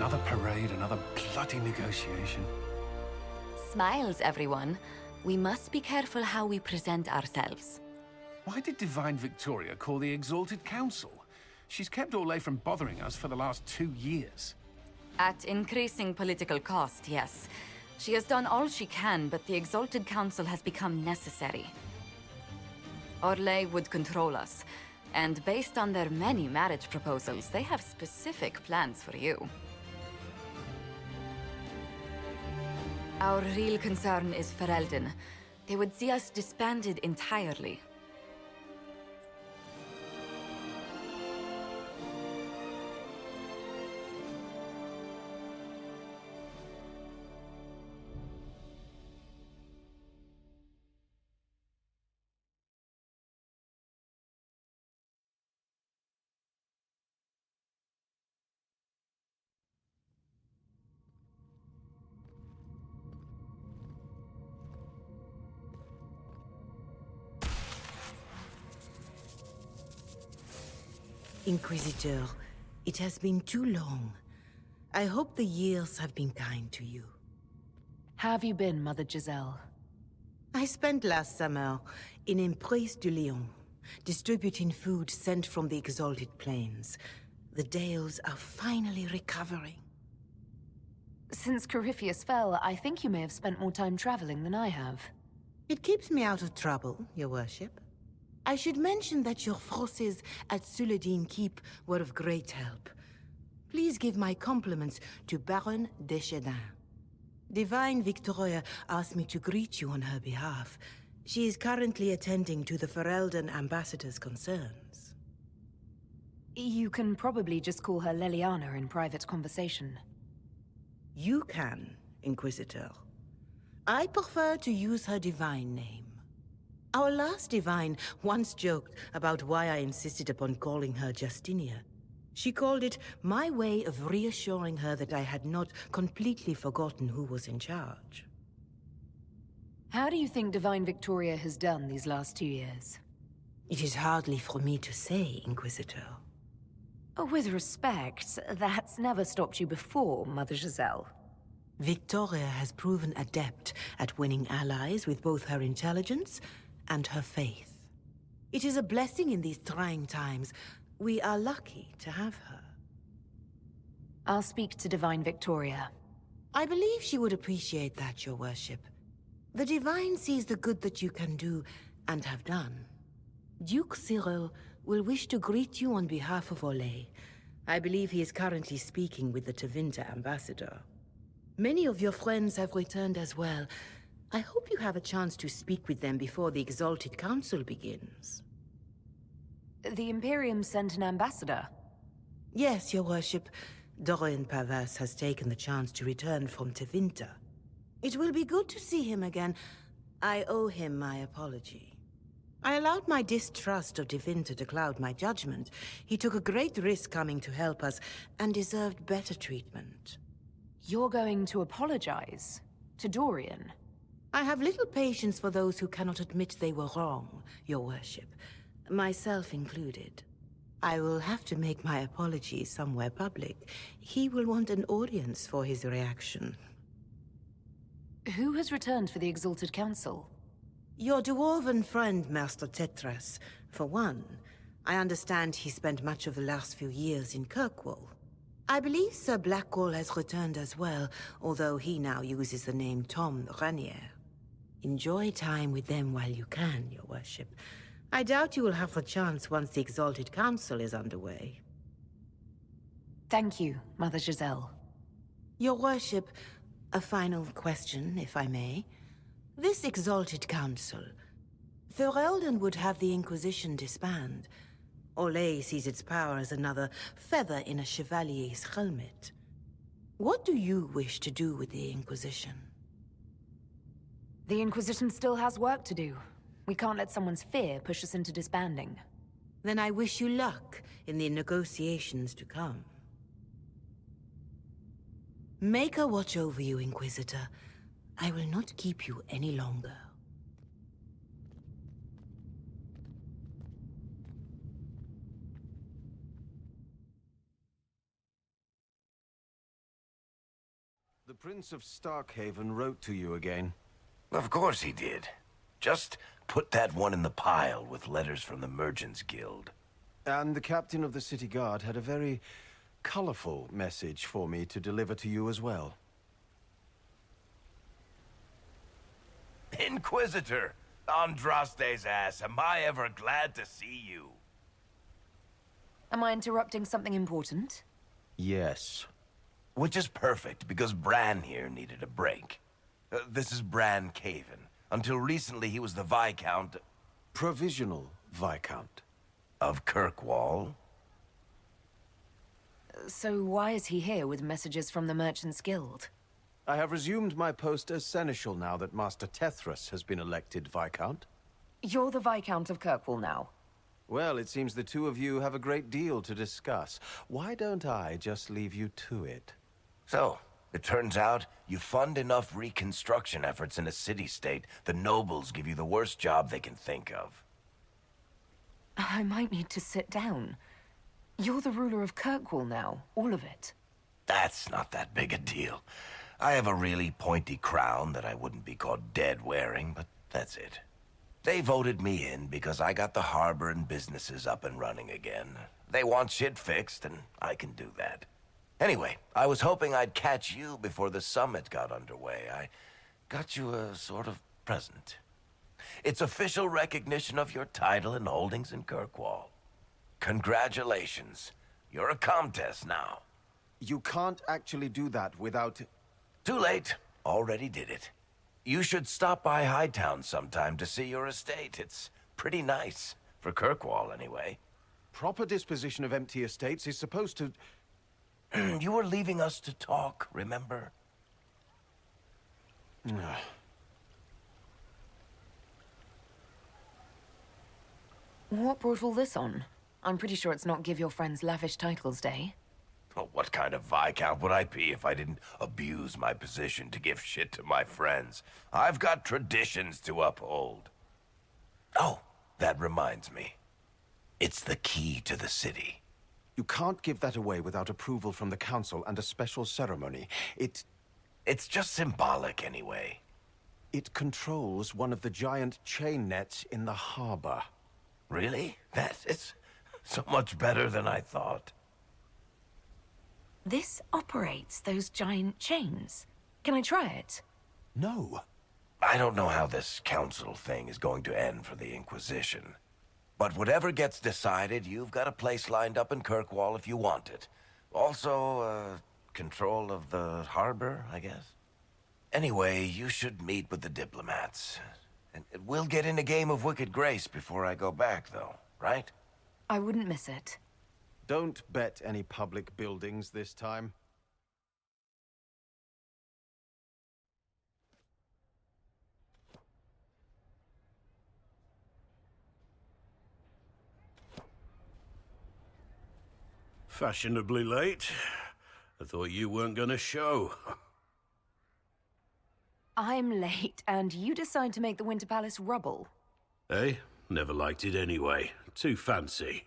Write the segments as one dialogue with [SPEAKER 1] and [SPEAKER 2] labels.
[SPEAKER 1] Another parade, another bloody negotiation.
[SPEAKER 2] Smiles, everyone. We must be careful how we present ourselves.
[SPEAKER 1] Why did Divine Victoria call the Exalted Council? She's kept Orlais from bothering us for the last 2 years.
[SPEAKER 2] At increasing political cost, yes. She has done all she can, but the Exalted Council has become necessary. Orlais would control us, and based on their many marriage proposals, they have specific plans for you. Our real concern is Ferelden. They would see us disbanded entirely.
[SPEAKER 3] Inquisitor, it has been too long. I hope the years have been kind to you.
[SPEAKER 4] How have you been, Mother Giselle?
[SPEAKER 3] I spent last summer in Emprise de Lyon, distributing food sent from the Exalted Plains. The Dales are finally recovering.
[SPEAKER 4] Since Corypheus fell, I think you may have spent more time traveling than I have.
[SPEAKER 3] It keeps me out of trouble, Your Worship. I should mention that your forces at Suladin Keep were of great help. Please give my compliments to Baron Deschedin. Divine Victoria asked me to greet you on her behalf. She is currently attending to the Ferelden ambassador's concerns.
[SPEAKER 4] You can probably just call her Leliana in private conversation.
[SPEAKER 3] You can, Inquisitor. I prefer to use her divine name. Our last divine once joked about why I insisted upon calling her Justinia. She called it my way of reassuring her that I had not completely forgotten who was in charge.
[SPEAKER 4] How do you think Divine Victoria has done these last 2 years?
[SPEAKER 3] It is hardly for me to say, Inquisitor.
[SPEAKER 4] With respect, that's never stopped you before, Mother Giselle.
[SPEAKER 3] Victoria has proven adept at winning allies with both her intelligence and her faith. It is a blessing in these trying times. We are lucky to have her.
[SPEAKER 4] I'll speak to Divine Victoria.
[SPEAKER 3] I believe she would appreciate that, Your Worship. The Divine sees the good that you can do and have done. Duke Cyril will wish to greet you on behalf of Orlais. I believe he is currently speaking with the Tevinter ambassador. Many of your friends have returned as well. I hope you have a chance to speak with them before the Exalted Council begins.
[SPEAKER 4] The Imperium sent an ambassador?
[SPEAKER 3] Yes, Your Worship. Dorian Pavas has taken the chance to return from Tevinter. It will be good to see him again. I owe him my apology. I allowed my distrust of Tevinter to cloud my judgment. He took a great risk coming to help us, and deserved better treatment.
[SPEAKER 4] You're going to apologize? To Dorian?
[SPEAKER 3] I have little patience for those who cannot admit they were wrong, Your Worship. Myself included. I will have to make my apologies somewhere public. He will want an audience for his reaction.
[SPEAKER 4] Who has returned for the Exalted Council?
[SPEAKER 3] Your dwarven friend, Master Settrah. For one, I understand he spent much of the last few years in Kirkwall. I believe Sir Blackwall has returned as well, although he now uses the name Tom Ranier. Enjoy time with them while you can, Your Worship. I doubt you will have the chance once the Exalted Council is underway.
[SPEAKER 4] Thank you, Mother Giselle.
[SPEAKER 3] Your Worship, a final question, if I may. This Exalted Council, Ferelden would have the Inquisition disband. Orlais sees its power as another feather in a chevalier's helmet. What do you wish to do with the Inquisition?
[SPEAKER 4] The Inquisition still has work to do. We can't let someone's fear push us into disbanding.
[SPEAKER 3] Then I wish you luck in the negotiations to come. Make her watch over you, Inquisitor. I will not keep you any longer.
[SPEAKER 5] The Prince of Starkhaven wrote to you again.
[SPEAKER 6] Of course he did. Just put that one in the pile with letters from the Merchants Guild.
[SPEAKER 5] And the captain of the city guard had a very colorful message for me to deliver to you as well.
[SPEAKER 6] Inquisitor! Andraste's ass, am I ever glad to see you?
[SPEAKER 4] Am I interrupting something important?
[SPEAKER 5] Yes.
[SPEAKER 6] Which is perfect, because Bran here needed a break. This is Bran Caven. Until recently, he was the Viscount...
[SPEAKER 5] Provisional Viscount.
[SPEAKER 6] Of Kirkwall.
[SPEAKER 4] So why is he here with messages from the Merchants Guild?
[SPEAKER 5] I have resumed my post as Seneschal now that Master Tethrus has been elected Viscount.
[SPEAKER 4] You're the Viscount of Kirkwall now.
[SPEAKER 5] Well, it seems the two of you have a great deal to discuss. Why don't I just leave you to it?
[SPEAKER 6] So, it turns out you fund enough reconstruction efforts in a city-state, the nobles give you the worst job they can think of.
[SPEAKER 4] I might need to sit down. You're the ruler of Kirkwall now, all of it.
[SPEAKER 6] That's not that big a deal. I have a really pointy crown that I wouldn't be caught dead wearing, but that's it. They voted me in because I got the harbor and businesses up and running again. They want shit fixed, and I can do that. Anyway, I was hoping I'd catch you before the summit got underway. I got you a sort of present. It's official recognition of your title and holdings in Kirkwall. Congratulations. You're a Comtesse now.
[SPEAKER 5] You can't actually do that without...
[SPEAKER 6] Too late. Already did it. You should stop by Hightown sometime to see your estate. It's pretty nice. For Kirkwall, anyway.
[SPEAKER 5] Proper disposition of empty estates is supposed to...
[SPEAKER 6] You were leaving us to talk, remember?
[SPEAKER 4] What brought all this on? I'm pretty sure it's not Give Your Friends Lavish Titles Day.
[SPEAKER 6] Oh, what kind of Viscount would I be if I didn't abuse my position to give shit to my friends? I've got traditions to uphold. Oh, that reminds me. It's the key to the city.
[SPEAKER 5] You can't give that away without approval from the council and a special ceremony.
[SPEAKER 6] It's just symbolic anyway.
[SPEAKER 5] It controls one of the giant chain nets in the harbor.
[SPEAKER 6] Really? That is so much better than I thought.
[SPEAKER 4] This operates those giant chains. Can I try it?
[SPEAKER 5] No.
[SPEAKER 6] I don't know how this council thing is going to end for the Inquisition. But whatever gets decided, you've got a place lined up in Kirkwall if you want it. Also, control of the harbor, I guess. Anyway, you should meet with the diplomats. And we'll get in a game of Wicked Grace before I go back, though, right?
[SPEAKER 4] I wouldn't miss it.
[SPEAKER 5] Don't bet any public buildings this time.
[SPEAKER 7] Fashionably late. I thought you weren't gonna show.
[SPEAKER 4] I'm late, and you decide to make the Winter Palace rubble.
[SPEAKER 7] Eh? Never liked it anyway. Too fancy.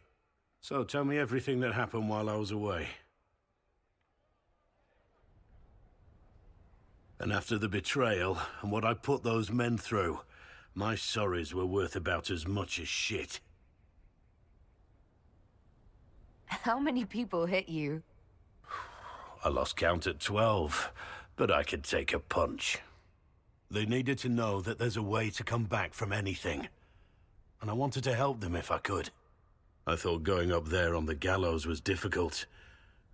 [SPEAKER 7] So tell me everything that happened while I was away. And after the betrayal, and what I put those men through, my sorries were worth about as much as shit.
[SPEAKER 4] How many people hit you?
[SPEAKER 7] I lost count at 12, but I could take a punch. They needed to know that there's a way to come back from anything. And I wanted to help them if I could. I thought going up there on the gallows was difficult.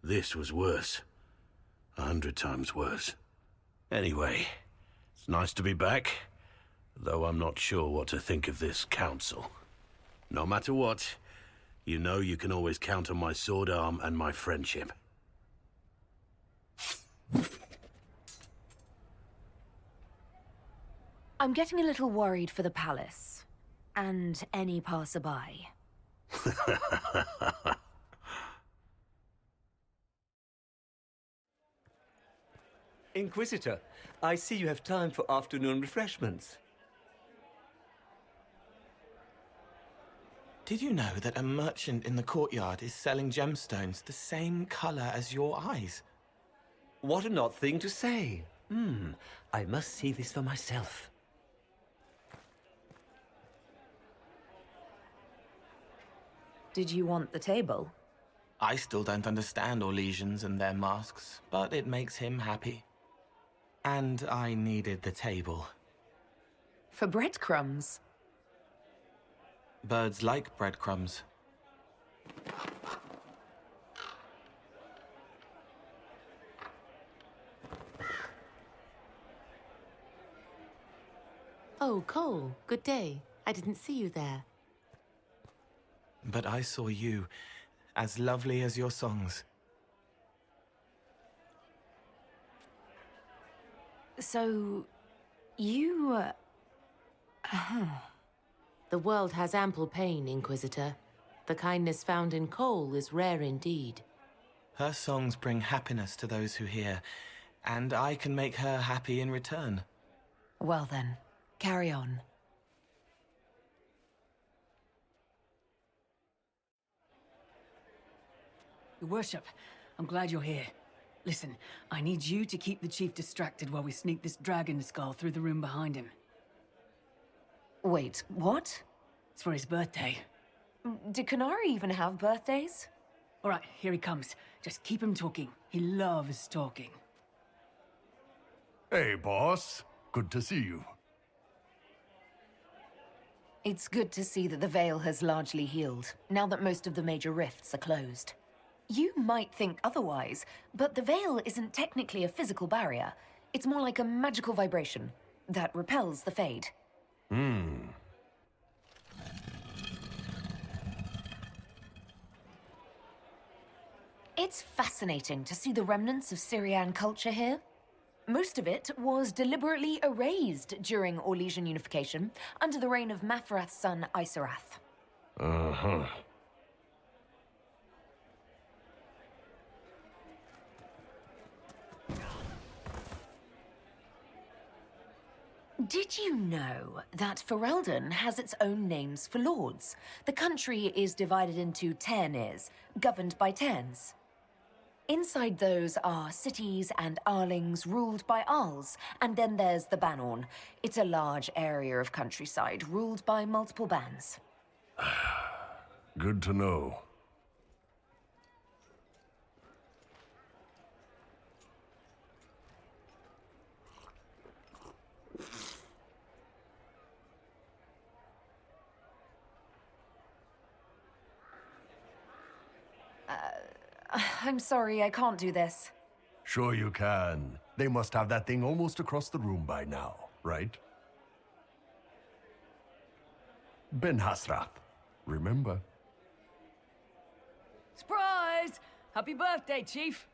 [SPEAKER 7] This was worse. 100 times worse. Anyway, it's nice to be back, though I'm not sure what to think of this council. No matter what, you know you can always count on my sword arm and my friendship.
[SPEAKER 4] I'm getting a little worried for the palace. And any passerby.
[SPEAKER 8] Inquisitor, I see you have time for afternoon refreshments.
[SPEAKER 9] Did you know that a merchant in the courtyard is selling gemstones the same color as your eyes?
[SPEAKER 8] What an odd thing to say. I must see this for myself.
[SPEAKER 4] Did you want the table?
[SPEAKER 9] I still don't understand Orlesians and their masks, but it makes him happy. And I needed the table.
[SPEAKER 4] For breadcrumbs?
[SPEAKER 9] Birds like breadcrumbs.
[SPEAKER 3] Oh, Cole, good day. I didn't see you there.
[SPEAKER 9] But I saw you, as lovely as your songs.
[SPEAKER 4] So, you,
[SPEAKER 3] The world has ample pain, Inquisitor. The kindness found in Cole is rare indeed.
[SPEAKER 9] Her songs bring happiness to those who hear, and I can make her happy in return.
[SPEAKER 4] Well then, carry on.
[SPEAKER 10] Your worship, I'm glad you're here. Listen, I need you to keep the chief distracted while we sneak this dragon skull through the room behind him.
[SPEAKER 4] Wait, what?
[SPEAKER 10] It's for his birthday.
[SPEAKER 4] Do Canari even have birthdays?
[SPEAKER 10] All right, here he comes. Just keep him talking. He loves talking.
[SPEAKER 11] Hey, boss. Good to see you.
[SPEAKER 4] It's good to see that the Veil has largely healed, now that most of the major rifts are closed. You might think otherwise, but the Veil isn't technically a physical barrier. It's more like a magical vibration that repels the Fade. It's fascinating to see the remnants of Syrian culture here. Most of it was deliberately erased during Orlesian unification under the reign of Mafarath's son Isarath. Did you know that Ferelden has its own names for lords? The country is divided into Ternes, governed by Terns. Inside those are cities and Arlings ruled by Arls, and then there's the Banorn. It's a large area of countryside ruled by multiple bands.
[SPEAKER 11] Good to know.
[SPEAKER 4] I'm sorry, I can't do this.
[SPEAKER 11] Sure you can. They must have that thing almost across the room by now, right? Ben Hasrath, remember?
[SPEAKER 10] Surprise! Happy birthday, Chief!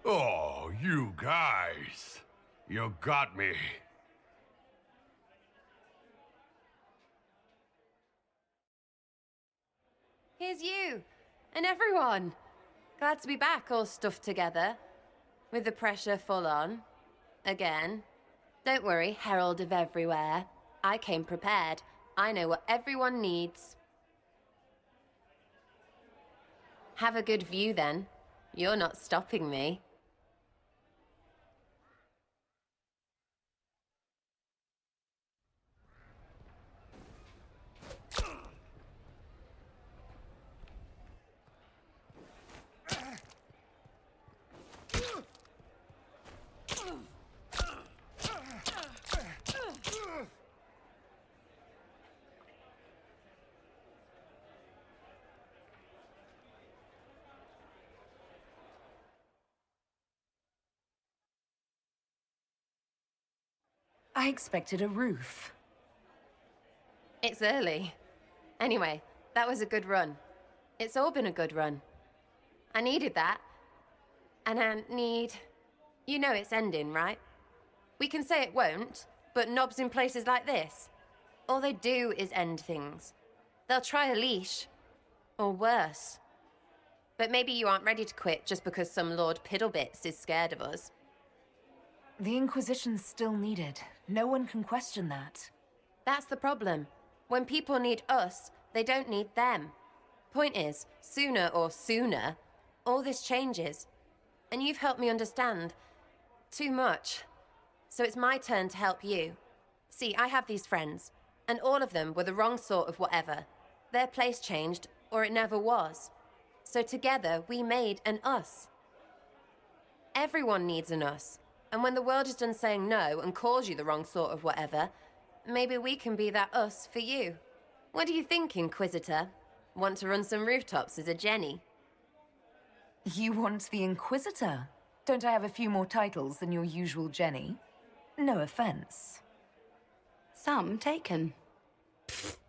[SPEAKER 11] Oh, you guys. You got me.
[SPEAKER 12] Here's you, and everyone. Glad to be back, all stuffed together. With the pressure full on. Again. Don't worry, Herald of Everywhere. I came prepared. I know what everyone needs. Have a good view, then. You're not stopping me.
[SPEAKER 4] I expected a roof.
[SPEAKER 12] It's early. Anyway, that was a good run. It's all been a good run. I needed that. And I need... You know it's ending, right? We can say it won't, but knobs in places like this, all they do is end things. They'll try a leash. Or worse. But maybe you aren't ready to quit just because some Lord Piddlebits is scared of us.
[SPEAKER 4] The Inquisition's still needed. No one can question that.
[SPEAKER 12] That's the problem. When people need us, they don't need them. Point is, sooner, all this changes. And you've helped me understand. Too much. So it's my turn to help you. See, I have these friends, and all of them were the wrong sort of whatever. Their place changed, or it never was. So together, we made an us. Everyone needs an us. And when the world is done saying no and calls you the wrong sort of whatever, maybe we can be that us for you. What do you think, Inquisitor? Want to run some rooftops as a Jenny?
[SPEAKER 4] You want the Inquisitor? Don't I have a few more titles than your usual Jenny? No offense.
[SPEAKER 2] Some taken.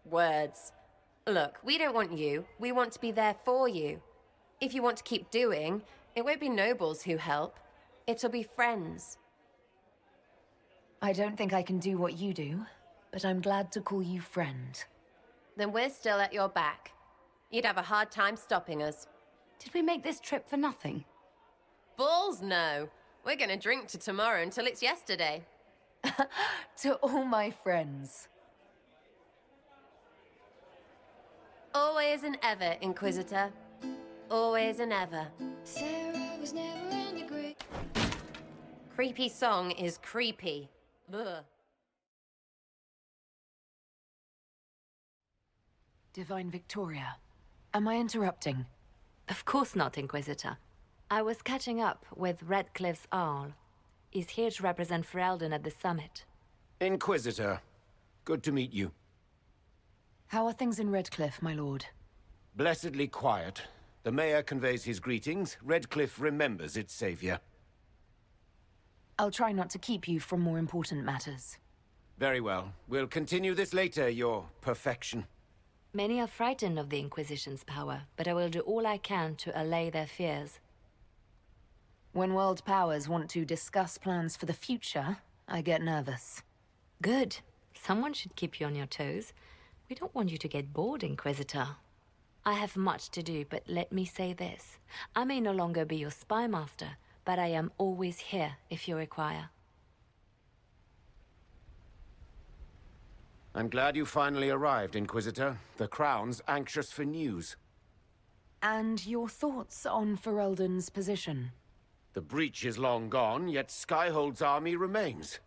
[SPEAKER 12] Words. Look, we don't want you. We want to be there for you. If you want to keep doing, it won't be nobles who help. It'll be friends.
[SPEAKER 4] I don't think I can do what you do, but I'm glad to call you friend.
[SPEAKER 12] Then we're still at your back. You'd have a hard time stopping us.
[SPEAKER 2] Did we make this trip for nothing?
[SPEAKER 12] Balls no. We're gonna drink to tomorrow until it's yesterday.
[SPEAKER 4] To all my friends.
[SPEAKER 12] Always and ever, Inquisitor. Always and ever.
[SPEAKER 13] Sarah was never on the grid.
[SPEAKER 12] Creepy song is creepy. Ugh.
[SPEAKER 4] Divine Victoria, am I interrupting?
[SPEAKER 2] Of course not, Inquisitor. I was catching up with Redcliffe's Arl. He's here to represent Ferelden at the summit.
[SPEAKER 5] Inquisitor, good to meet you.
[SPEAKER 4] How are things in Redcliffe, my lord?
[SPEAKER 5] Blessedly quiet. The mayor conveys his greetings. Redcliffe remembers its savior.
[SPEAKER 4] I'll try not to keep you from more important matters.
[SPEAKER 5] Very well. We'll continue this later, your perfection.
[SPEAKER 2] Many are frightened of the Inquisition's power, but I will do all I can to allay their fears.
[SPEAKER 4] When world powers want to discuss plans for the future, I get nervous.
[SPEAKER 2] Good. Someone should keep you on your toes. We don't want you to get bored, Inquisitor. I have much to do, but let me say this. I may no longer be your spy master, but I am always here if you require.
[SPEAKER 5] I'm glad you finally arrived, Inquisitor. The Crown's anxious for news.
[SPEAKER 4] And your thoughts on Ferelden's position?
[SPEAKER 5] The breach is long gone, yet Skyhold's army remains.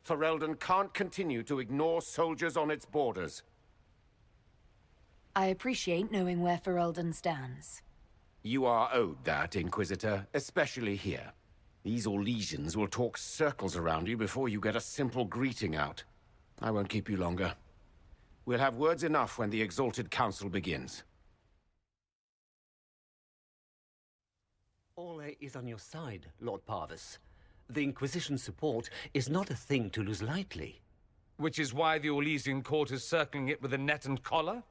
[SPEAKER 5] Ferelden can't continue to ignore soldiers on its borders.
[SPEAKER 4] I appreciate knowing where Ferelden stands.
[SPEAKER 5] You are owed that, Inquisitor, especially here. These Orlesians will talk circles around you before you get a simple greeting out. I won't keep you longer. We'll have words enough when the Exalted Council begins.
[SPEAKER 8] Ole is on your side, Lord Parvis. The Inquisition's support is not a thing to lose lightly.
[SPEAKER 14] Which is why the Orlesian court is circling it with a net and collar?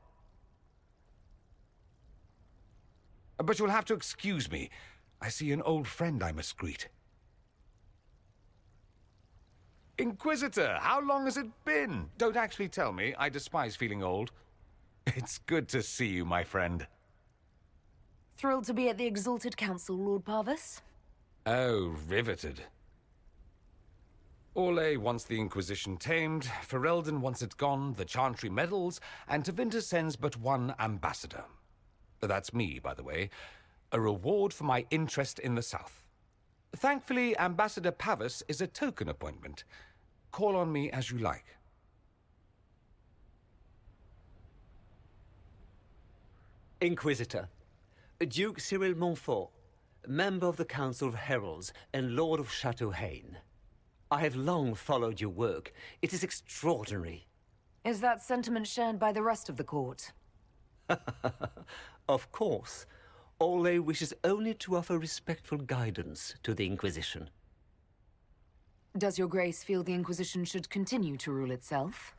[SPEAKER 14] But you'll have to excuse me. I see an old friend I must greet. Inquisitor, how long has it been? Don't actually tell me. I despise feeling old. It's good to see you, my friend.
[SPEAKER 4] Thrilled to be at the Exalted Council, Lord Parvis.
[SPEAKER 14] Oh, riveted. Ole wants the Inquisition tamed, Ferelden wants it gone, the Chantry meddles, and Tevinter sends but one ambassador. That's me, by the way. A reward for my interest in the South. Thankfully, Ambassador Pavis is a token appointment. Call on me as you like.
[SPEAKER 8] Inquisitor, Duke Cyril Montfort, member of the Council of Heralds and Lord of Chateau Haine. I have long followed your work. It is extraordinary.
[SPEAKER 4] Is that sentiment shared by the rest of the court?
[SPEAKER 8] Of course. Ole wishes only to offer respectful guidance to the Inquisition.
[SPEAKER 4] Does your grace feel the Inquisition should continue to rule itself?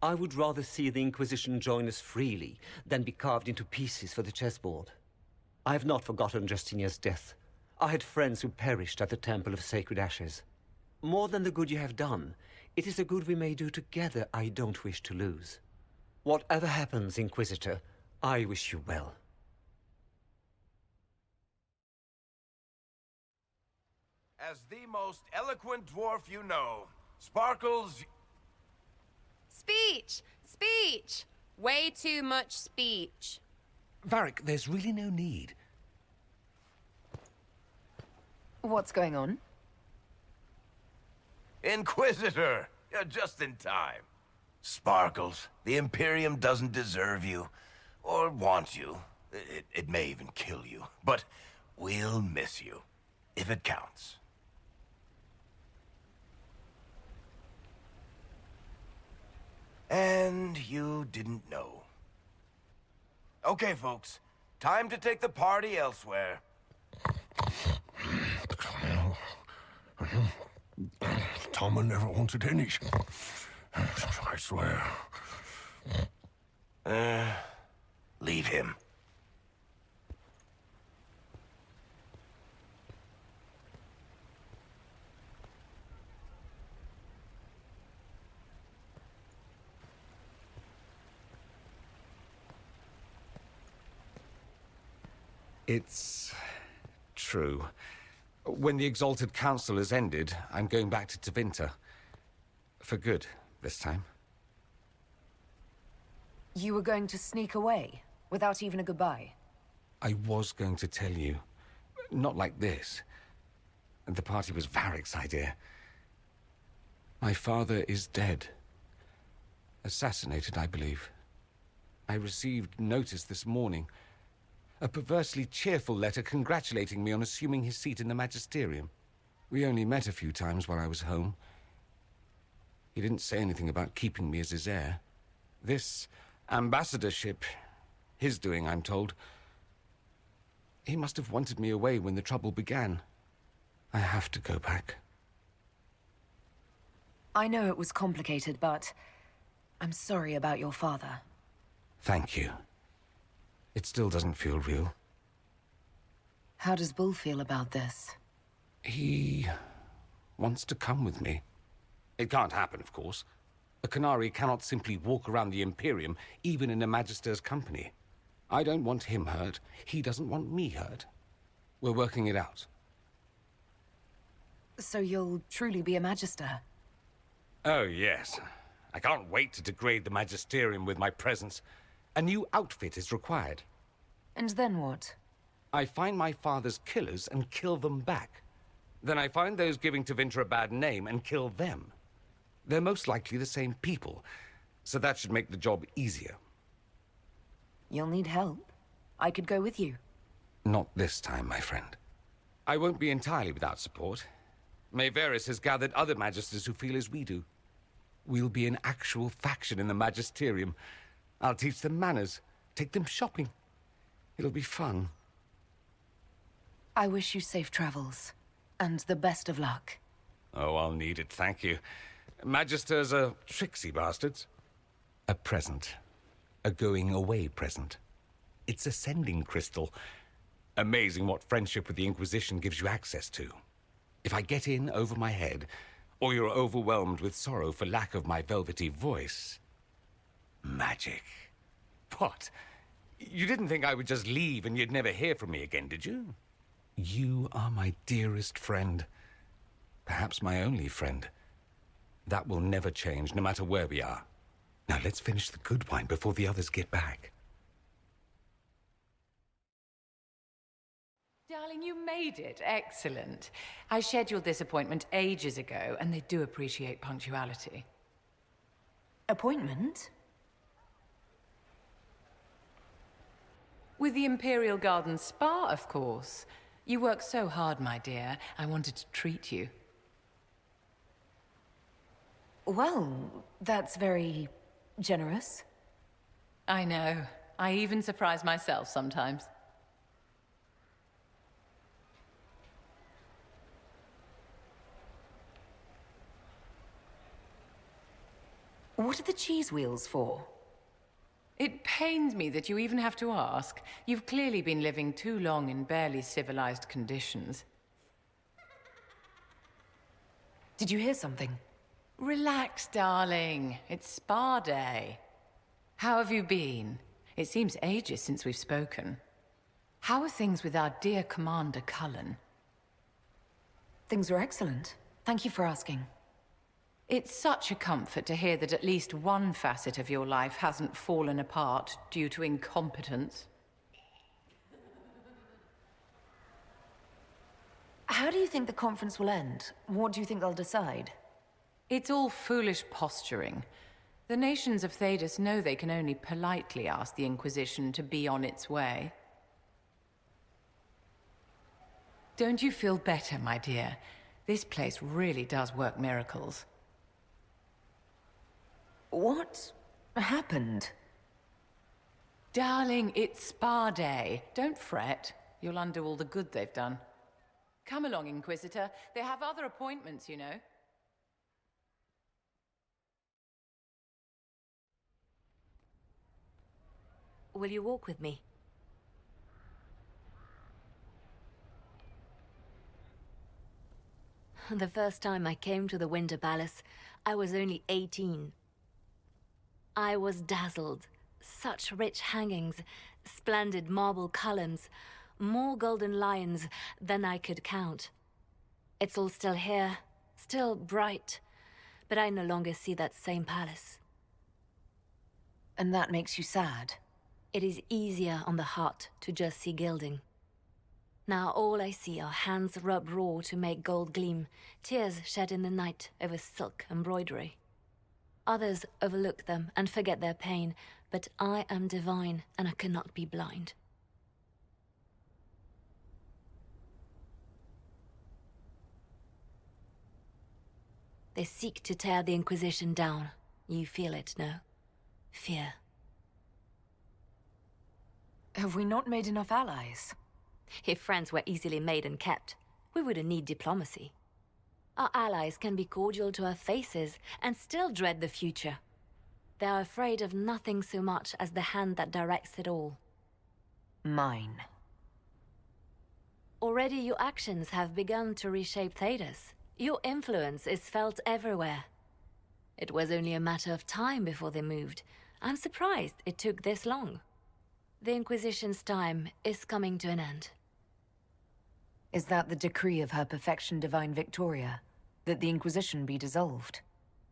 [SPEAKER 8] I would rather see the Inquisition join us freely than be carved into pieces for the chessboard. I have not forgotten Justinia's death. I had friends who perished at the Temple of Sacred Ashes. More than the good you have done, it is the good we may do together I don't wish to lose. Whatever happens, Inquisitor, I wish you well.
[SPEAKER 6] As the most eloquent dwarf you know, Sparkles...
[SPEAKER 12] Speech! Speech! Way too much speech.
[SPEAKER 14] Varric, there's really no need.
[SPEAKER 4] What's going on?
[SPEAKER 6] Inquisitor! You're just in time. Sparkles, the Imperium doesn't deserve you, or want you. It may even kill you, but we'll miss you, if it counts. And you didn't know. Okay, folks. Time to take the party elsewhere.
[SPEAKER 11] Tama never wanted any. I swear.
[SPEAKER 6] Leave him.
[SPEAKER 14] It's true. When the Exalted Council has ended, I'm going back to Tevinter. For good, this time.
[SPEAKER 4] You were going to sneak away, without even a goodbye?
[SPEAKER 14] I was going to tell you. Not like this. The party was Varric's idea. My father is dead. Assassinated, I believe. I received notice this morning. A perversely cheerful letter congratulating me on assuming his seat in the Magisterium. We only met a few times while I was home. He didn't say anything about keeping me as his heir. This ambassadorship, his doing, I'm told. He must have wanted me away when the trouble began. I have to go back.
[SPEAKER 4] I know it was complicated, but I'm sorry about your father.
[SPEAKER 14] Thank you. It still doesn't feel real.
[SPEAKER 4] How does Bull feel about this?
[SPEAKER 14] He wants to come with me. It can't happen, of course. A Canary cannot simply walk around the Imperium, even in a Magister's company. I don't want him hurt. He doesn't want me hurt. We're working it out.
[SPEAKER 4] So you'll truly be a Magister?
[SPEAKER 14] Oh, yes. I can't wait to degrade the Magisterium with my presence. A new outfit is required.
[SPEAKER 4] And then what?
[SPEAKER 14] I find my father's killers and kill them back. Then I find those giving Tevinter a bad name and kill them. They're most likely the same people, so that should make the job easier.
[SPEAKER 4] You'll need help. I could go with you.
[SPEAKER 14] Not this time, my friend. I won't be entirely without support. Mayveris has gathered other Magisters who feel as we do. We'll be an actual faction in the Magisterium. I'll teach them manners, take them shopping. It'll be fun.
[SPEAKER 4] I wish you safe travels, and the best of luck.
[SPEAKER 14] Oh, I'll need it, thank you. Magisters are tricksy bastards. A present. A going-away present. It's a sending crystal. Amazing what friendship with the Inquisition gives you access to. If I get in over my head, or you're overwhelmed with sorrow for lack of my velvety voice... Magic. What? You didn't think I would just leave and you'd never hear from me again, did you? You are my dearest friend. Perhaps my only friend. That will never change, no matter where we are. Now let's finish the good wine before the others get back.
[SPEAKER 15] Darling, you made it. Excellent. I scheduled this appointment ages ago, and they do appreciate punctuality.
[SPEAKER 4] Appointment?
[SPEAKER 15] With the Imperial Garden Spa, of course. You work so hard, my dear. I wanted to treat you.
[SPEAKER 4] Well, that's very generous.
[SPEAKER 15] I know. I even surprise myself sometimes.
[SPEAKER 4] What are the cheese wheels for?
[SPEAKER 15] It pains me that you even have to ask. You've clearly been living too long in barely civilized conditions.
[SPEAKER 4] Did you hear something?
[SPEAKER 15] Relax, darling. It's spa day. How have you been? It seems ages since we've spoken. How are things with our dear Commander Cullen?
[SPEAKER 4] Things are excellent. Thank you for asking.
[SPEAKER 15] It's such a comfort to hear that at least one facet of your life hasn't fallen apart due to incompetence.
[SPEAKER 4] How do you think the conference will end? What do you think they'll decide?
[SPEAKER 15] It's all foolish posturing. The nations of Thedas know they can only politely ask the Inquisition to be on its way. Don't you feel better, my dear? This place really does work miracles.
[SPEAKER 4] What happened?
[SPEAKER 15] Darling, it's Spa Day. Don't fret. You'll undo all the good they've done. Come along, Inquisitor. They have other appointments, you know.
[SPEAKER 2] Will you walk with me? The first time I came to the Winter Palace, I was only 18. I was dazzled. Such rich hangings, splendid marble columns, more golden lions than I could count. It's all still here, still bright, but I no longer see that same palace.
[SPEAKER 4] And that makes you sad?
[SPEAKER 2] It is easier on the heart to just see gilding. Now all I see are hands rubbed raw to make gold gleam, tears shed in the night over silk embroidery. Others overlook them and forget their pain, but I am divine and I cannot be blind. They seek to tear the Inquisition down. You feel it, no? Fear.
[SPEAKER 4] Have we not made enough allies?
[SPEAKER 2] If friends were easily made and kept, we wouldn't need diplomacy. Our allies can be cordial to our faces and still dread the future. They are afraid of nothing so much as the hand that directs it all.
[SPEAKER 4] Mine.
[SPEAKER 2] Already your actions have begun to reshape Thedas. Your influence is felt everywhere. It was only a matter of time before they moved. I'm surprised it took this long. The Inquisition's time is coming to an end.
[SPEAKER 4] Is that the decree of Her Perfection Divine Victoria? That the Inquisition be dissolved?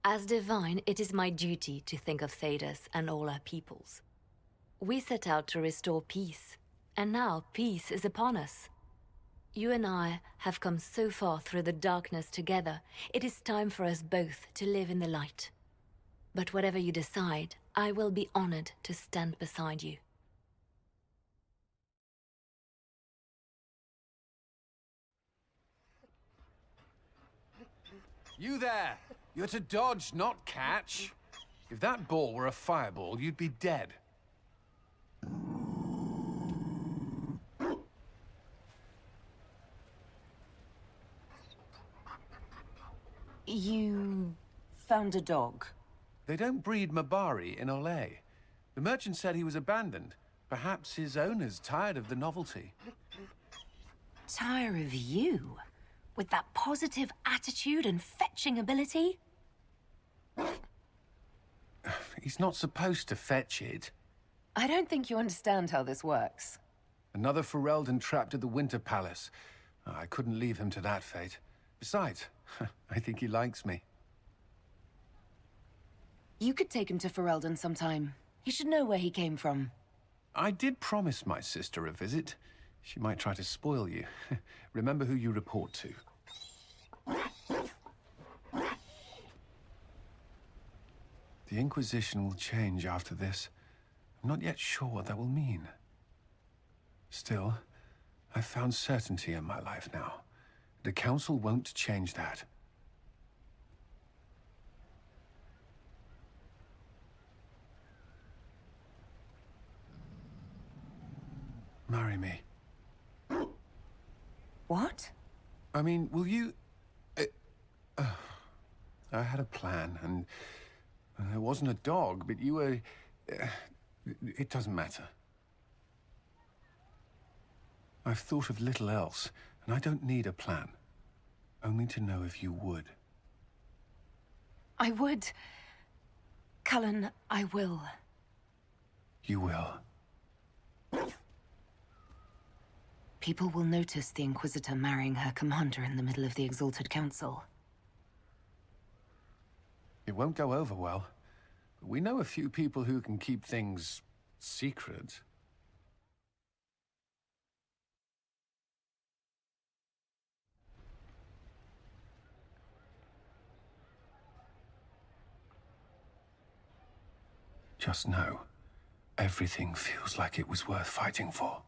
[SPEAKER 2] As divine, it is my duty to think of Thedas and all our peoples. We set out to restore peace, and now peace is upon us. You and I have come so far through the darkness together, it is time for us both to live in the light. But whatever you decide, I will be honored to stand beside you.
[SPEAKER 1] You there! You're to dodge, not catch. If that ball were a fireball, you'd be dead.
[SPEAKER 4] You found a dog?
[SPEAKER 1] They don't breed Mabari in Olay. The merchant said he was abandoned. Perhaps his owner's tired of the novelty.
[SPEAKER 4] Tire of you? With that positive attitude and fetching ability?
[SPEAKER 1] He's not supposed to fetch it.
[SPEAKER 4] I don't think you understand how this works.
[SPEAKER 1] Another Ferelden trapped at the Winter Palace. I couldn't leave him to that fate. Besides, I think he likes me.
[SPEAKER 4] You could take him to Ferelden sometime. He should know where he came from.
[SPEAKER 1] I did promise my sister a visit. She might try to spoil you. Remember who you report to. The Inquisition will change after this. I'm not yet sure what that will mean. Still, I've found certainty in my life now. The Council won't change that. Marry me.
[SPEAKER 4] What?
[SPEAKER 1] I mean, will you... I had a plan, and there wasn't a dog, but you were... it doesn't matter. I've thought of little else, and I don't need a plan. Only to know if you would.
[SPEAKER 4] I would. Cullen, I will.
[SPEAKER 1] You will.
[SPEAKER 4] People will notice the Inquisitor marrying her commander in the middle of the Exalted Council.
[SPEAKER 1] It won't go over well. We know a few people who can keep things secret. Just know, everything feels like it was worth fighting for.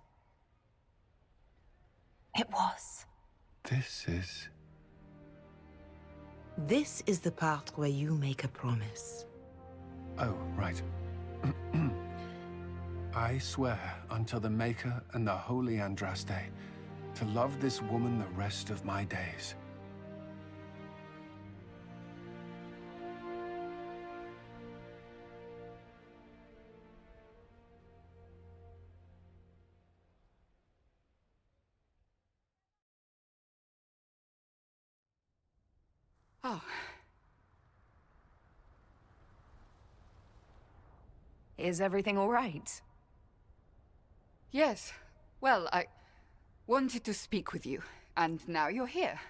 [SPEAKER 4] It was.
[SPEAKER 1] This
[SPEAKER 3] is the part where you make a promise.
[SPEAKER 1] Oh, right. I swear unto the Maker and the Holy Andraste to love this woman the rest of my days.
[SPEAKER 16] Oh.
[SPEAKER 4] Is everything all right?
[SPEAKER 16] Yes. Well, I wanted to speak with you, and now you're here.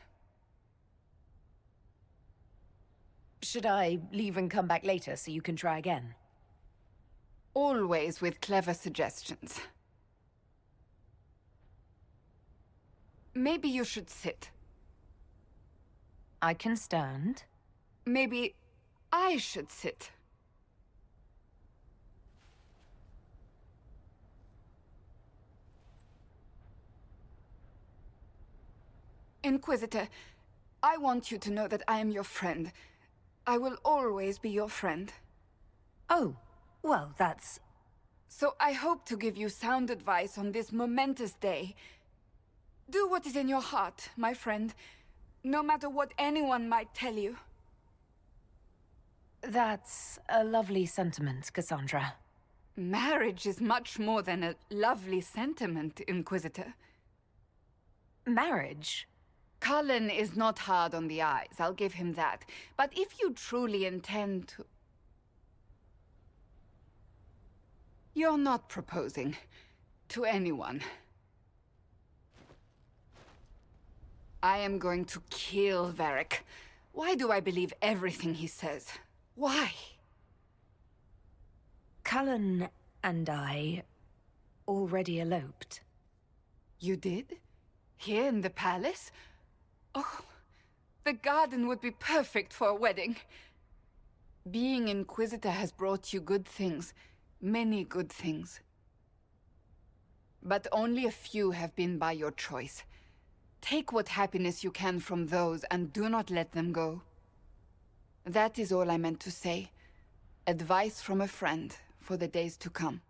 [SPEAKER 4] Should I leave and come back later so you can try again?
[SPEAKER 16] Always with clever suggestions. Maybe you should sit.
[SPEAKER 4] I can stand.
[SPEAKER 16] Maybe I should sit. Inquisitor, I want you to know that I am your friend. I will always be your friend.
[SPEAKER 4] Oh, well, that's...
[SPEAKER 16] So I hope to give you sound advice on this momentous day. Do what is in your heart, my friend, no matter what anyone might tell you.
[SPEAKER 4] That's a lovely sentiment, Cassandra.
[SPEAKER 16] Marriage is much more than a lovely sentiment, Inquisitor.
[SPEAKER 4] Marriage?
[SPEAKER 16] Cullen is not hard on the eyes, I'll give him that. But if you truly intend to... You're not proposing to anyone. I am going to kill Varric. Why do I believe everything he says? Why?
[SPEAKER 4] Cullen and I already eloped.
[SPEAKER 16] You did? Here in the palace? Oh, the garden would be perfect for a wedding. Being Inquisitor has brought you good things. Many good things. But only a few have been by your choice. Take what happiness you can from those and do not let them go. That is all I meant to say. Advice from a friend for the days to come.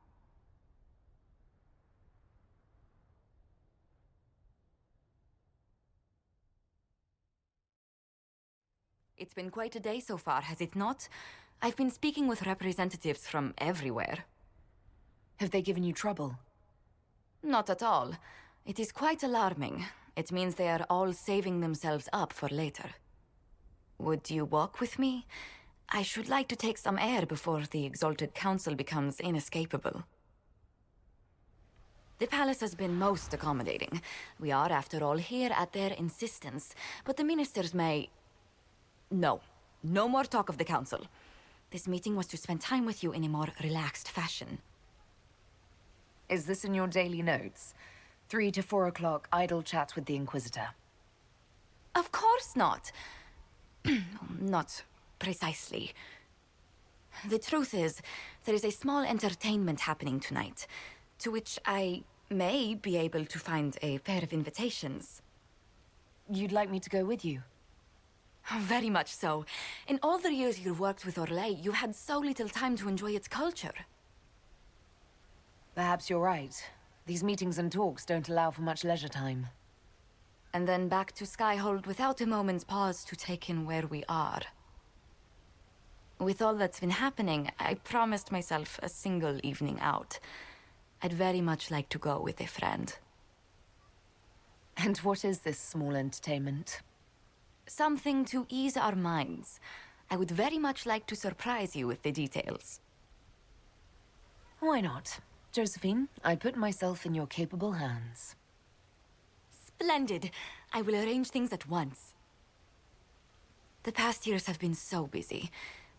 [SPEAKER 17] It's been quite a day so far, has it not? I've been speaking with representatives from everywhere.
[SPEAKER 4] Have they given you trouble?
[SPEAKER 17] Not at all. It is quite alarming. It means they are all saving themselves up for later. Would you walk with me? I should like to take some air before the Exalted Council becomes inescapable. The palace has been most accommodating. We are, after all, here at their insistence, but the ministers may... No. No more talk of the council. This meeting was to spend time with you in a more relaxed fashion.
[SPEAKER 4] Is this in your daily notes? 3 to 4 o'clock, idle chats with the Inquisitor.
[SPEAKER 17] Of course not. Not precisely. The truth is, there is a small entertainment happening tonight, to which I may be able to find a pair of invitations.
[SPEAKER 4] You'd like me to go with you?
[SPEAKER 17] Very much so. In all the years you've worked with Orlais, you had so little time to enjoy its culture.
[SPEAKER 4] Perhaps you're right. These meetings and talks don't allow for much leisure time.
[SPEAKER 17] And then back to Skyhold without a moment's pause to take in where we are. With all that's been happening, I promised myself a single evening out. I'd very much like to go with a friend.
[SPEAKER 4] And what is this small entertainment?
[SPEAKER 17] Something to ease our minds. I would very much like to surprise you with the details.
[SPEAKER 4] Why not? Josephine, I put myself in your capable hands.
[SPEAKER 17] Splendid! I will arrange things at once. The past years have been so busy.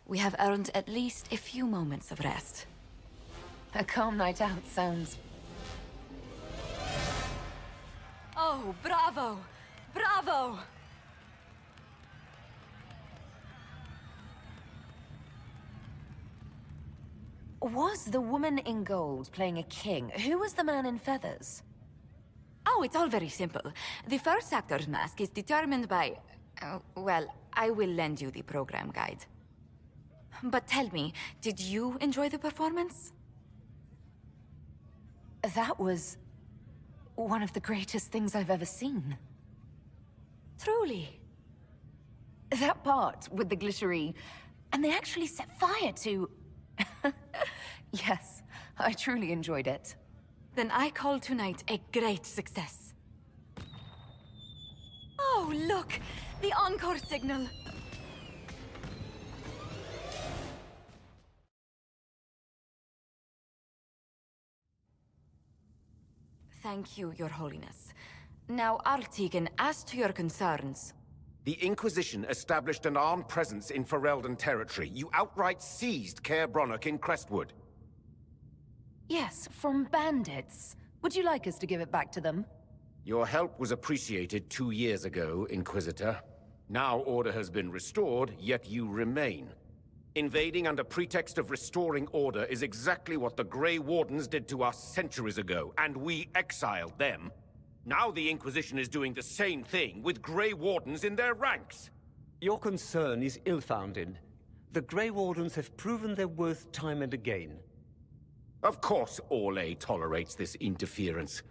[SPEAKER 17] We have earned at least a few moments of rest.
[SPEAKER 4] A calm night out sounds...
[SPEAKER 17] Oh, bravo! Bravo!
[SPEAKER 4] Was the woman in gold playing a king? Who was the man in feathers?
[SPEAKER 17] Oh, it's all very simple. The first actor's mask is determined by... well, I will lend you the program guide. But tell me, did you enjoy the performance?
[SPEAKER 4] That was... one of the greatest things I've ever seen.
[SPEAKER 17] Truly?
[SPEAKER 4] That part with the glittery... and they actually set fire to... Yes, I truly enjoyed it.
[SPEAKER 17] Then I call tonight a great success. Oh, look! The encore signal! Thank you, Your Holiness. Now, Artigan, as to your concerns...
[SPEAKER 5] The Inquisition established an armed presence in Ferelden territory. You outright seized Caer Bronach in Crestwood.
[SPEAKER 4] Yes, from bandits. Would you like us to give it back to them?
[SPEAKER 5] Your help was appreciated 2 years ago, Inquisitor. Now order has been restored, yet you remain. Invading under pretext of restoring order is exactly what the Grey Wardens did to us centuries ago, and we exiled them. Now the Inquisition is doing the same thing with Grey Wardens in their ranks.
[SPEAKER 8] Your concern is ill-founded. The Grey Wardens have proven their worth time and again.
[SPEAKER 5] Of course Orlais tolerates this interference.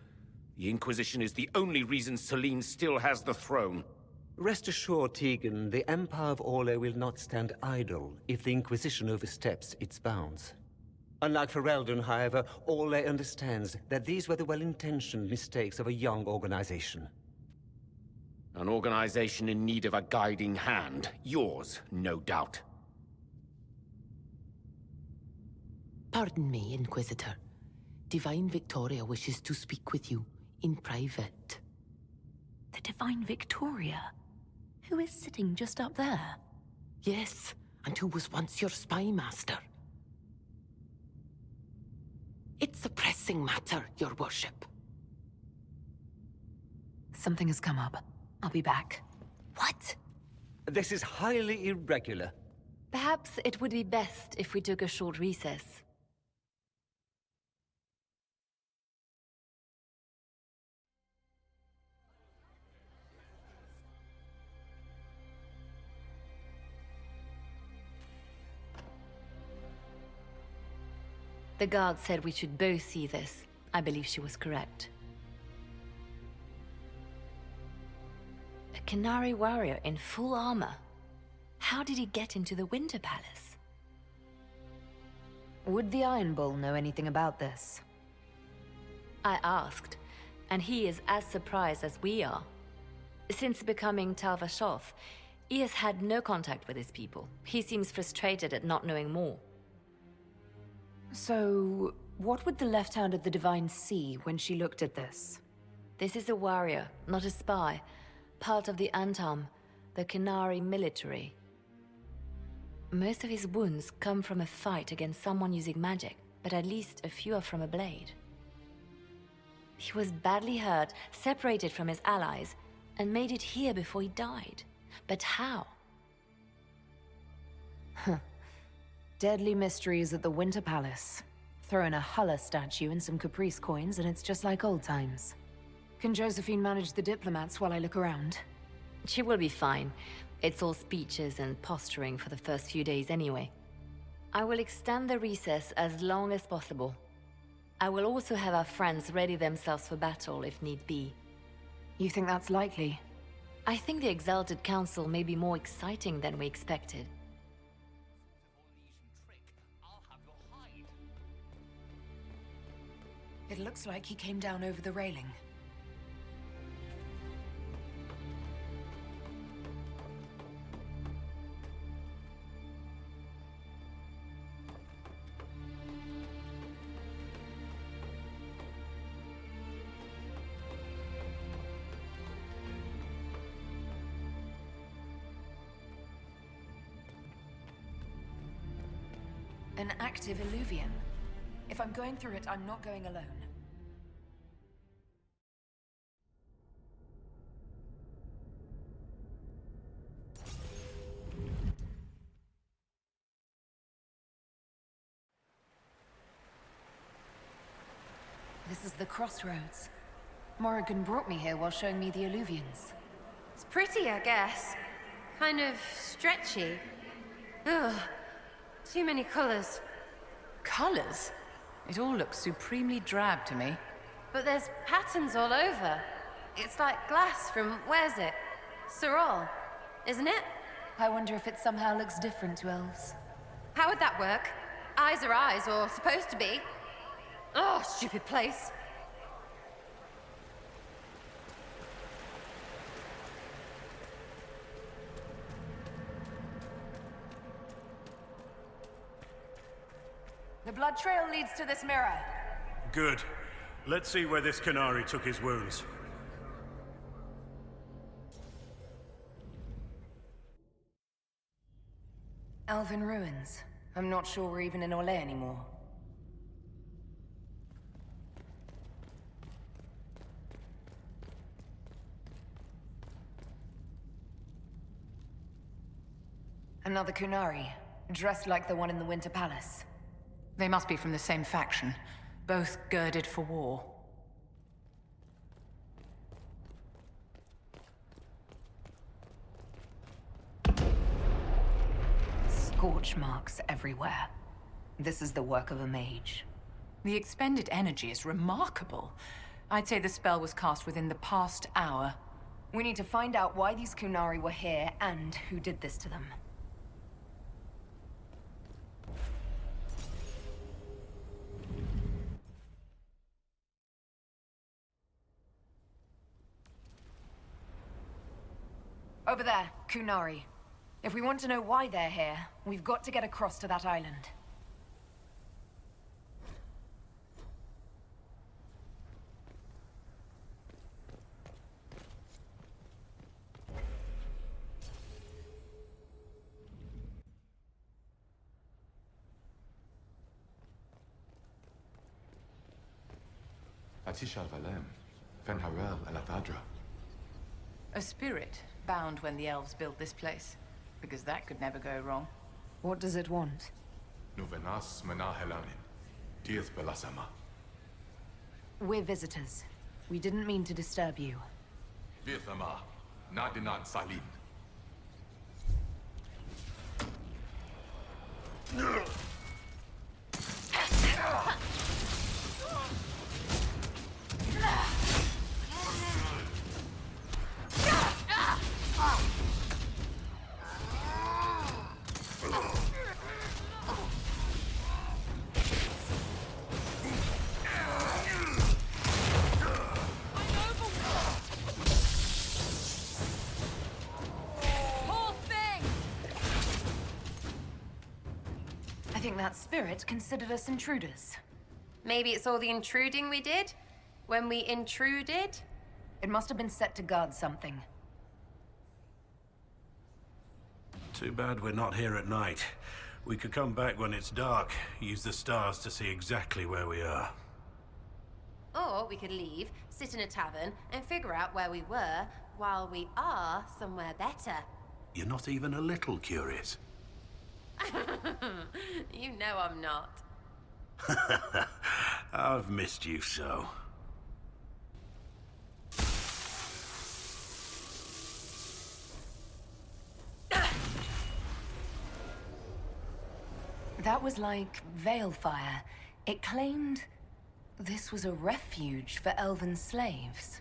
[SPEAKER 5] The Inquisition is the only reason Selene still has the throne.
[SPEAKER 8] Rest assured, Tegan, the Empire of Orlais will not stand idle if the Inquisition oversteps its bounds. Unlike Ferelden, however, Orlais understands that these were the well-intentioned mistakes of a young organization.
[SPEAKER 5] An organization in need of a guiding hand. Yours, no doubt.
[SPEAKER 3] Pardon me, Inquisitor. Divine Victoria wishes to speak with you in private.
[SPEAKER 4] The Divine Victoria? Who is sitting just up there?
[SPEAKER 3] Yes, and who was once your spy master. It's a pressing matter, Your Worship.
[SPEAKER 4] Something has come up. I'll be back.
[SPEAKER 17] What?
[SPEAKER 8] This is highly irregular.
[SPEAKER 2] Perhaps it would be best if we took a short recess. The guard said we should both see this. I believe she was correct. A Canary warrior in full armor. How did he get into the Winter Palace?
[SPEAKER 4] Would the Iron Bull know anything about this?
[SPEAKER 2] I asked, and he is as surprised as we are. Since becoming Tal Vashoth, he has had no contact with his people. He seems frustrated at not knowing more.
[SPEAKER 4] So, what would the left hand of the Divine see when she looked at this?
[SPEAKER 2] This is a warrior, not a spy. Part of the Antam, the Canary military. Most of his wounds come from a fight against someone using magic, but at least a few are from a blade. He was badly hurt, separated from his allies, and made it here before he died. But how?
[SPEAKER 4] Deadly mysteries at the Winter Palace. Throw in a Hulla statue and some Caprice coins and it's just like old times. Can Josephine manage the diplomats while I look around?
[SPEAKER 2] She will be fine. It's all speeches and posturing for the first few days anyway. I will extend the recess as long as possible. I will also have our friends ready themselves for battle if need be.
[SPEAKER 4] You think that's likely?
[SPEAKER 2] I think the Exalted Council may be more exciting than we expected.
[SPEAKER 4] It looks like he came down over the railing. An active illuvian. If I'm going through it, I'm not going alone. This is the crossroads. Morrigan brought me here while showing me the alluvions.
[SPEAKER 12] It's pretty, I guess. Kind of stretchy. Ugh. Too many colors.
[SPEAKER 15] Colors? It all looks supremely drab to me.
[SPEAKER 12] But there's patterns all over. It's like glass from, where's it? Sorol, isn't it?
[SPEAKER 4] I wonder if it somehow looks different to elves.
[SPEAKER 12] How would that work? Eyes are eyes, or supposed to be. Oh, stupid place.
[SPEAKER 4] The blood trail leads to this mirror.
[SPEAKER 7] Good. Let's see where this Canary took his wounds.
[SPEAKER 4] Elven ruins. I'm not sure we're even in Orlais anymore. Another Kunari, dressed like the one in the Winter Palace.
[SPEAKER 15] They must be from the same faction, both girded for war.
[SPEAKER 4] Scorch marks everywhere. This is the work of a mage.
[SPEAKER 15] The expended energy is remarkable. I'd say the spell was cast within the past hour.
[SPEAKER 4] We need to find out why these Kunari were here and who did this to them. Over there, Kunari. If we want to know why they're here, we've got to get across to that island.
[SPEAKER 15] A spirit bound when the elves built this place. Because that could never go wrong.
[SPEAKER 4] What does it want? We're visitors. We didn't mean to disturb you. I think that spirit considered us intruders.
[SPEAKER 12] Maybe it's all the intruding we did? When we intruded?
[SPEAKER 4] It must have been set to guard something.
[SPEAKER 7] Too bad we're not here at night. We could come back when it's dark, use the stars to see exactly where we are.
[SPEAKER 12] Or we could leave, sit in a tavern, and figure out where we were while we are somewhere better.
[SPEAKER 7] You're not even a little curious.
[SPEAKER 12] You know I'm not.
[SPEAKER 7] I've missed you so.
[SPEAKER 4] That was like Veilfire. It claimed this was a refuge for elven slaves.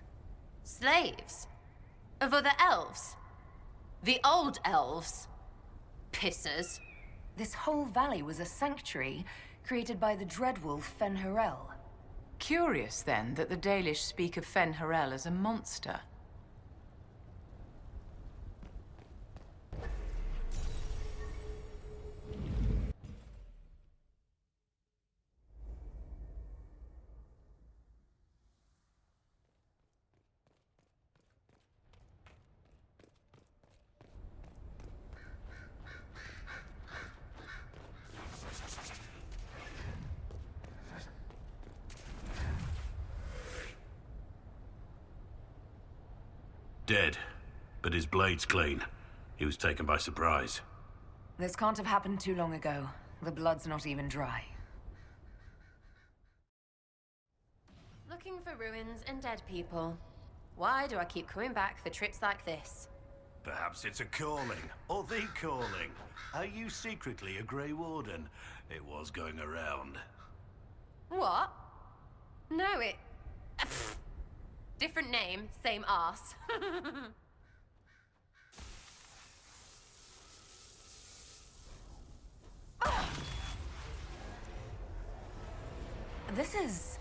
[SPEAKER 12] Slaves? Of other elves? The old elves? Pissers.
[SPEAKER 4] This whole valley was a sanctuary created by the dreadwolf Fen'Harel.
[SPEAKER 15] Curious, then, that the Dalish speak of Fen'Harel as a monster.
[SPEAKER 7] Dead, but his blade's clean. He was taken by surprise.
[SPEAKER 4] This can't have happened too long ago. The blood's not even dry.
[SPEAKER 12] Looking for ruins and dead people. Why do I keep coming back for trips like this?
[SPEAKER 7] Perhaps it's a calling, or the calling. Are you secretly a Grey Warden? It was going around.
[SPEAKER 12] What? No, it... Different name, same arse.
[SPEAKER 4] This is...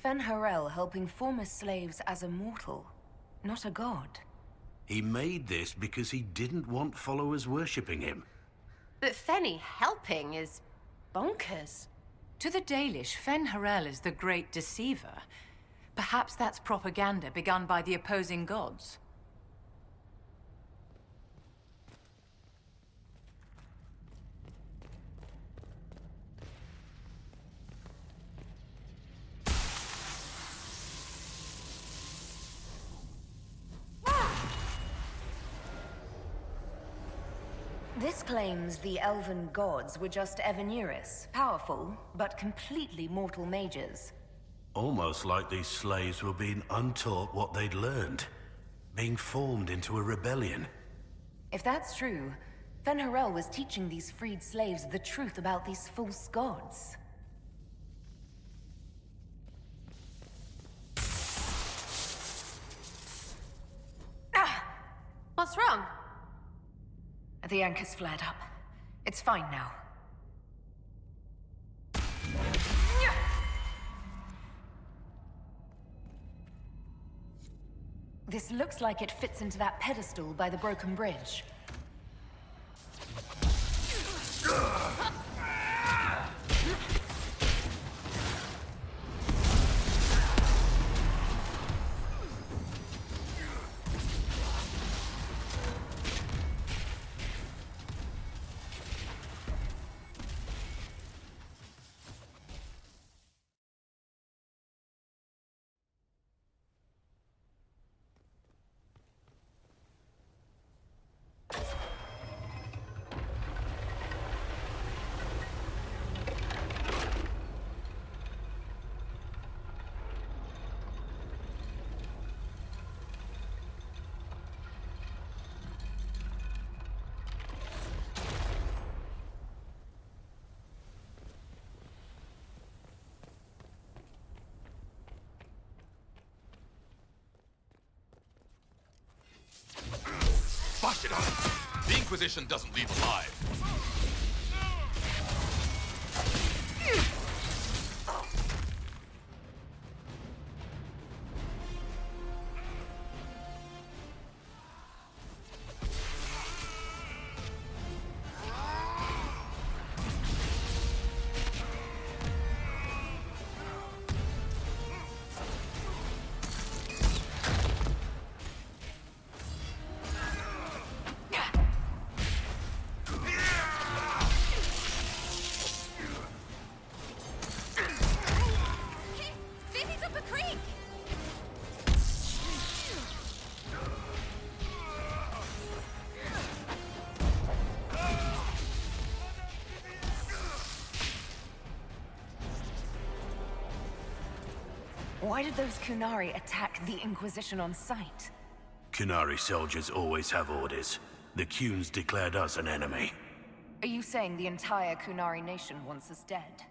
[SPEAKER 4] Fen'Harel helping former slaves as a mortal, not a god.
[SPEAKER 7] He made this because he didn't want followers worshipping him.
[SPEAKER 12] But Fenny helping is bonkers.
[SPEAKER 15] To the Dalish, Fen'Harel is the great deceiver. Perhaps that's propaganda begun by the opposing gods.
[SPEAKER 4] This claims the elven gods were just Evaneris, powerful, but completely mortal mages.
[SPEAKER 7] Almost like these slaves were being untaught what they'd learned. Being formed into a rebellion.
[SPEAKER 4] If that's true, Fen'Harel was teaching these freed slaves the truth about these false gods.
[SPEAKER 12] What's wrong?
[SPEAKER 4] The anchor's flared up. It's fine now. This looks like it fits into that pedestal by the broken bridge.
[SPEAKER 18] Bosh it up! The Inquisition doesn't leave alive.
[SPEAKER 4] Why did those Kunari attack the Inquisition on sight?
[SPEAKER 7] Kunari soldiers always have orders. The Kunes declared us an enemy.
[SPEAKER 4] Are you saying the entire Kunari nation wants us dead?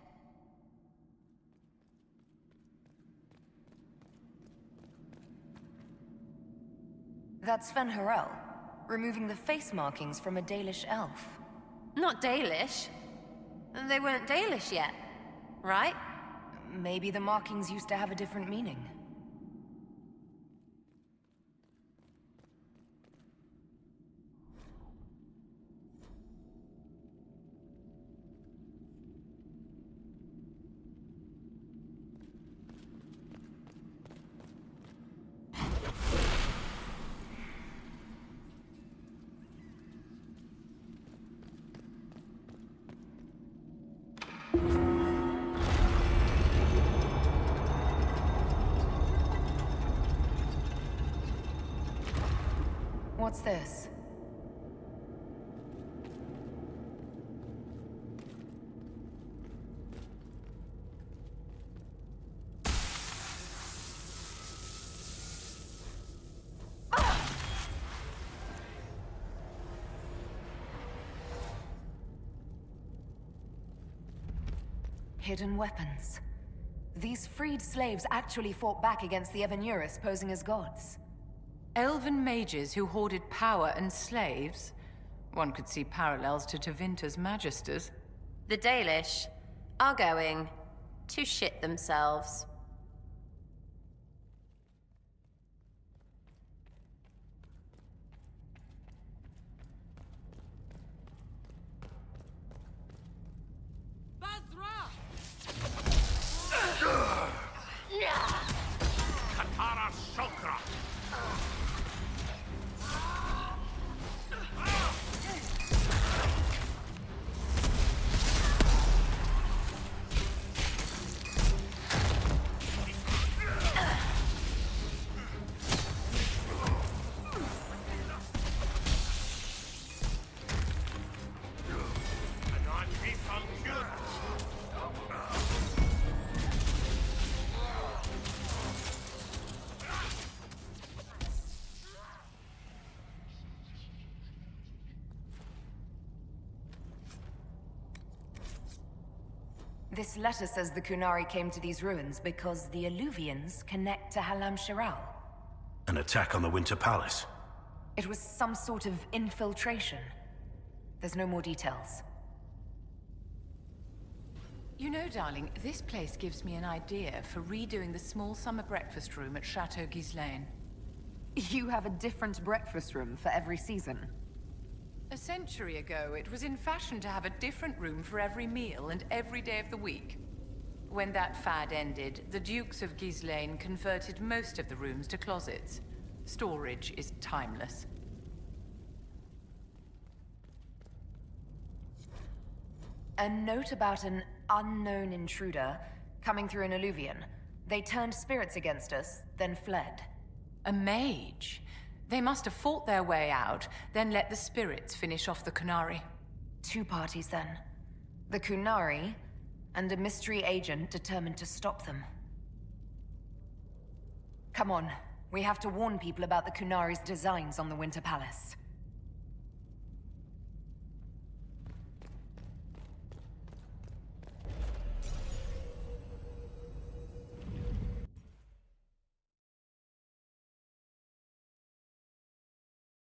[SPEAKER 4] That's Fen'Harel, removing the face markings from a Dalish elf.
[SPEAKER 12] Not Dalish. They weren't Dalish yet, right?
[SPEAKER 4] Maybe the markings used to have a different meaning. What's this? Hidden weapons. These freed slaves actually fought back against the Evanuris posing as gods.
[SPEAKER 15] Elven mages who hoarded power and slaves? One could see parallels to Tevinter's magisters.
[SPEAKER 12] The Dalish are going to shit themselves.
[SPEAKER 18] Katara Shokra!
[SPEAKER 4] This letter says the Kunari came to these ruins because the Alluvians connect to Halam Shiral.
[SPEAKER 7] An attack on the Winter Palace.
[SPEAKER 4] It was some sort of infiltration. There's no more details.
[SPEAKER 15] You know, darling, this place gives me an idea for redoing the small summer breakfast room at Chateau Ghislaine.
[SPEAKER 4] You have a different breakfast room for every season.
[SPEAKER 15] A century ago, it was in fashion to have a different room for every meal and every day of the week. When that fad ended, the Dukes of Ghislaine converted most of the rooms to closets. Storage is timeless.
[SPEAKER 4] A note about an unknown intruder coming through an alluvion. They turned spirits against us, then fled.
[SPEAKER 15] A mage? They must have fought their way out, then let the spirits finish off the Kunari.
[SPEAKER 4] Two parties, then. The Kunari, and a mystery agent determined to stop them. Come on. We have to warn people about the Kunari's designs on the Winter Palace.